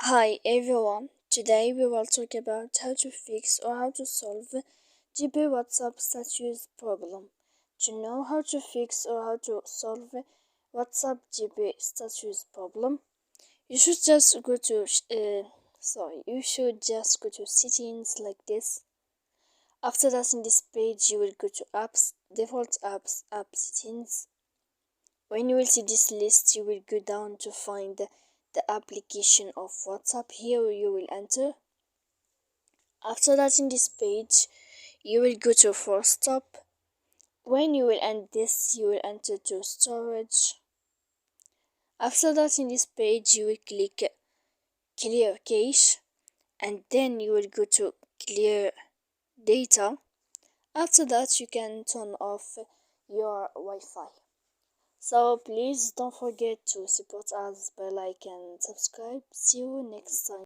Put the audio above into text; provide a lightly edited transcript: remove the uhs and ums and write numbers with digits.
Hi everyone, today we will talk about how to fix or how to solve GB WhatsApp status problem. To know how to fix or how to solve WhatsApp GB status problem, you should just go to settings like this. After that, in this page, you will go to apps, default apps, app settings. When you will see this list, you will go down to find the application of WhatsApp. Here you will enter. After that, in this page, you will go to force stop. When you will end this, you will enter to storage. After that, in this page, you will click clear cache, and then you will go to clear data. After that, you can turn off your Wi-Fi. So please don't forget to support us by like and subscribe. See you next time.